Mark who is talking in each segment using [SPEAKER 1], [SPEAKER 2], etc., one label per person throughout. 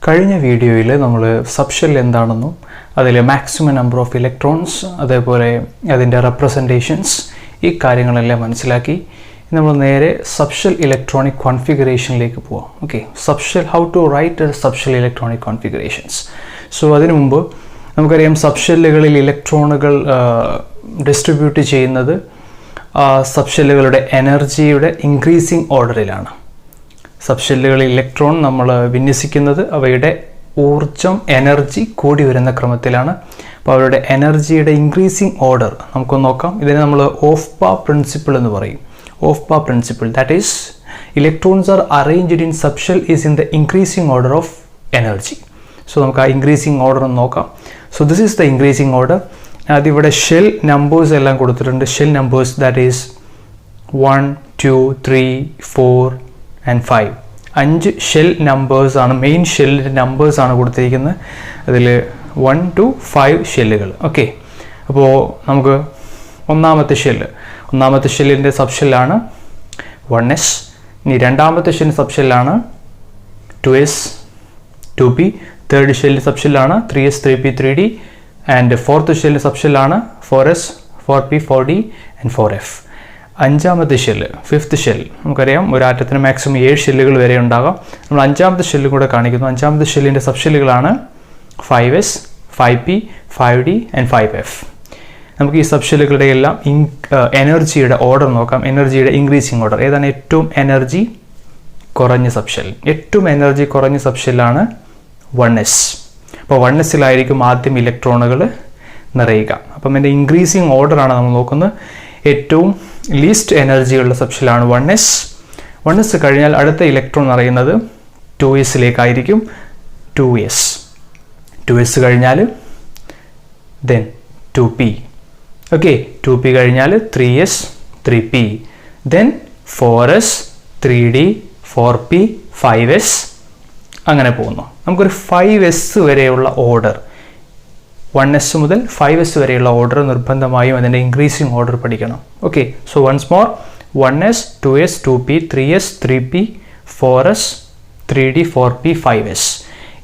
[SPEAKER 1] കഴിഞ്ഞ വീഡിയോയിൽ നമ്മൾ സബ്ഷെൽ എന്താണെന്നും അതിലെ മാക്സിമം നമ്പർ ഓഫ് ഇലക്ട്രോൺസ് അതേപോലെ അതിൻ്റെ റെപ്രസെൻറ്റേഷൻസ് ഈ കാര്യങ്ങളെല്ലാം മനസ്സിലാക്കി നമ്മൾ നേരെ സബ്ഷെൽ ഇലക്ട്രോണിക് കോൺഫിഗറേഷനിലേക്ക് പോവാം. Okay, subshell how to write subshell electronic configurations. So അതിനു മുമ്പ് നമുക്കറിയാം സബ്ഷെല്ലുകളിൽ ഇലക്ട്രോണുകൾ ഡിസ്ട്രിബ്യൂട്ട് ചെയ്യുന്നത് സബ്ഷെല്ലുകളുടെ എനർജിയുടെ ഇൻക്രീസിങ് ഓർഡറിലാണ്. സബ്ഷെല്ലുകളിൽ ഇലക്ട്രോൺ നമ്മൾ വിന്യസിക്കുന്നത് അവയുടെ ഊർജം എനർജി കൂടി വരുന്ന ക്രമത്തിലാണ്. അപ്പോൾ അവരുടെ എനർജിയുടെ ഇൻക്രീസിങ് ഓർഡർ നമുക്കൊന്ന് നോക്കാം. ഇതിനെ നമ്മൾ ഓഫ്പാ പ്രിൻസിപ്പിൾ എന്ന് പറയും. Aufbau principle, that is electrons are arranged in subshell is in the increasing order of energy. So നമുക്ക് ആ ഇൻക്രീസിങ് ഓർഡർ ഒന്ന് നോക്കാം. So this is the increasing order. അതിവിടെ ഷെൽ നമ്പേഴ്സ് എല്ലാം കൊടുത്തിട്ടുണ്ട്. Shell numbers that is 1, 2, 3, 4 and 5. 5 shell numbers ആണ്, main ഷെല്ലിൻ്റെ numbers ആണ് കൊടുത്തിരിക്കുന്നത്. അതിൽ 1 to 5 ഷെല്ലുകൾ. ഓക്കെ, അപ്പോൾ നമുക്ക് ഒന്നാമത്തെ ഷെല്ലിൻ്റെ സബ്ഷെല്ലാണ് 1s. ഇനി രണ്ടാമത്തെ ഷെല്ലിൻ്റെ സബ്ഷെല്ലാണ് 2s, 2p. തേർഡ് ഷെല്ലിൻ്റെ സബ്ഷെല്ലാണ് 3s, 3p, 3d. And fourth ഷെല്ലിൻ്റെ സബ്ഷെല്ലാണ് 4s, 4p, 4d and 4f. അഞ്ചാമത്തെ ഷെല്ല്, ഫിഫ്ത്ത് ഷെൽ, നമുക്കറിയാം ഒരു ആറ്റത്തിന് മാക്സിമം 7 ഷെല്ലുകൾ വരെ ഉണ്ടാകാം. നമ്മൾ അഞ്ചാമത്തെ ഷെല്ലും കൂടെ കാണിക്കുന്നു. അഞ്ചാമത്തെ ഷെല്ലിൻ്റെ സബ്ഷെല്ലുകളാണ് 5s, 5p, 5d and 5f. നമുക്ക് ഈ സബ്ഷെല്ലുകളുടെ എല്ലാം എനർജിയുടെ ഓർഡർ നോക്കാം. എനർജിയുടെ ഇൻക്രീസിങ് ഓർഡർ ഏതാണ്? ഏറ്റവും എനർജി കുറഞ്ഞ സബ്ഷെൽ. ഏറ്റവും എനർജി കുറഞ്ഞ സബ്ഷെല്ലാണ് 1s. അപ്പോൾ 1sലായിരിക്കും ആദ്യം ഇലക്ട്രോണുകൾ നിറയുക. അപ്പം എൻ്റെ ഇൻക്രീസിങ് ഓർഡറാണ് നമ്മൾ നോക്കുന്നത്. ഏറ്റവും ലീസ്റ്റ് എനർജിയുള്ള സബ്ഷെല്ലാണ് 1s. 1s കഴിഞ്ഞാൽ അടുത്ത ഇലക്ട്രോൺ നിറയുന്നത് 2sലേക്കായിരിക്കും. 2s കഴിഞ്ഞാൽ ദെൻ 2p. ഓക്കെ, 2p കഴിഞ്ഞാൽ 3s, 3p, then 4s, 3d, 4p, 5s, അങ്ങനെ പോകുന്നു. നമുക്കൊരു 5s വരെയുള്ള ഓർഡർ, 1s മുതൽ 5s വരെയുള്ള ഓർഡർ നിർബന്ധമായും അതിൻ്റെ ഇൻക്രീസിങ് ഓർഡർ പഠിക്കണം. Okay, so once more 1s, 2s, 2p, 3s, 3p, 4s, 3d, 4p, 5s.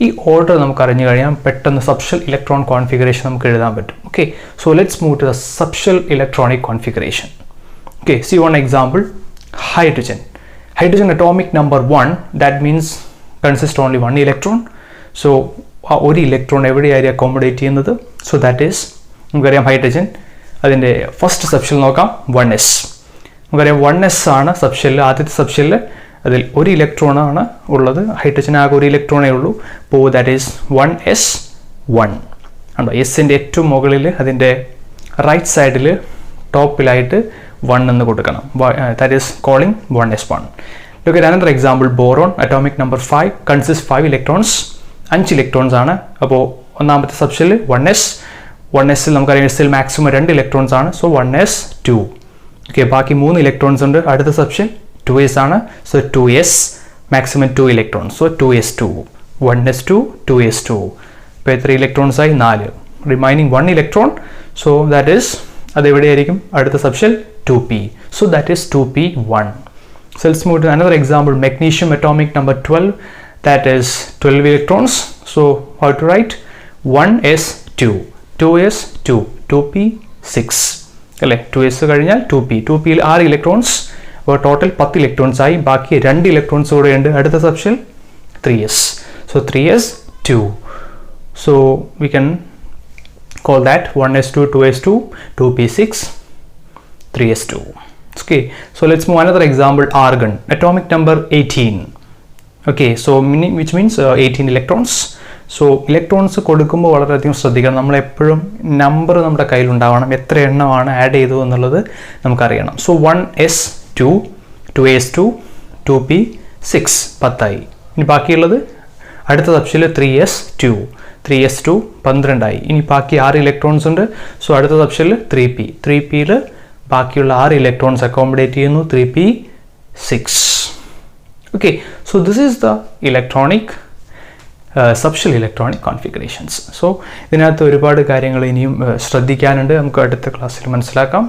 [SPEAKER 1] ഈ ഓർഡർ നമുക്ക് അറിഞ്ഞു കഴിഞ്ഞാൽ പെട്ടെന്ന് സബ്ഷെൽ ഇലക്ട്രോൺ കോൺഫിഗറേഷൻ നമുക്ക് എഴുതാൻ പറ്റും. Okay, so let's move to the subshell electronic configuration. Okay, see one example, hydrogen. Hydrogen atomic number 1, that means consist only 1 electron. So ആ ഒരു ഇലക്ട്രോൺ എവിടെയായിരിക്കും അക്കോമഡേറ്റ് ചെയ്യുന്നത്? സോ ദാറ്റ് ഈസ്, നമുക്കറിയാം hydrogen, അതിൻ്റെ first subshell നോക്കാം, 1s. നമുക്കറിയാം 1s ആണ് subshell, ആദ്യത്തെ സബ്ഷെല്ല്. അതിൽ ഒരു ഇലക്ട്രോൺ ആണ് ഉള്ളത്. ഹൈഡ്രജൻ ആകെ ഒരു ഇലക്ട്രോണേ ഉള്ളൂ. അപ്പോൾ ദാറ്റ് ഈസ് 1s1. ഉണ്ടോ? എസിൻ്റെ ഏറ്റവും മുകളിൽ അതിൻ്റെ റൈറ്റ് സൈഡിൽ ടോപ്പിലായിട്ട് 1 എന്ന് കൊടുക്കണം. That is calling 1s1. Look at another example, boron, atomic number 5, consists 5 electrons. 5 electrons ആണ്. അപ്പോൾ ഒന്നാമത്തെ സബ്ഷെല്ല് 1s. 1sൽ നമുക്കറിയാം എസിൽ മാക്സിമം 2 ഇലക്ട്രോൺസ് ആണ്. So 1s2. ഓക്കെ, ബാക്കി 3 ഇലക്ട്രോൺസ് ഉണ്ട്. അടുത്ത സബ്ഷെൽ 2s ആണ്. So 2s, maximum 2 electrons. So 2s2, 1s2, 2s2. ഇപ്പോൾ എത്ര ഇലക്ട്രോൺസ് ആയി? 4. Remaining 1 electron. So that is, അതെവിടെയായിരിക്കും? അടുത്ത subshell 2p. So that is 2p1. So let's move to another example, magnesium atomic number 12, that is 12 electrons. So how to write? 1s2, 2s2, 2p6. അല്ലേ, 2s കഴിഞ്ഞാൽ 2p. 2pയിൽ 6 electrons. അപ്പോൾ total 10 electrons ആയി. ബാക്കി 2 electrons കൂടെ ഉണ്ട്. അടുത്ത subshell 3s. So 3s2. So we can call that 1s2, 2s2, 2p6, 3s2. Okay, so let's move another example, argon, atomic number 18. Okay, so which means 18 electrons. So electrons കൊടുക്കുമ്പോൾ വളരെയധികം ശ്രദ്ധിക്കണം. നമ്മളെപ്പോഴും number നമ്മുടെ കയ്യിലുണ്ടാവണം. എത്ര എണ്ണമാണ് ആഡ് ചെയ്തു എന്നുള്ളത് നമുക്കറിയണം. So 1s2, 2s2, 2p6, 10 ആയി. ഇനി ബാക്കിയുള്ളത് അടുത്ത സബ്ഷെല്ല് 3s2. 3s2 12 ആയി. ഇനി ബാക്കി 6 ഇലക്ട്രോൺസ് ഉണ്ട്. സോ അടുത്ത സബ്ഷെല്ല് 3p. 3pയിൽ ബാക്കിയുള്ള 6 ഇലക്ട്രോൺസ് അക്കോമഡേറ്റ് ചെയ്യുന്നു. 3p6. Okay, so this is the electronic subshell electronic configurations. So ഇതിനകത്ത് ഒരുപാട് കാര്യങ്ങൾ ഇനിയും ശ്രദ്ധിക്കാനുണ്ട്. നമുക്ക് അടുത്ത ക്ലാസ്സിൽ മനസ്സിലാക്കാം.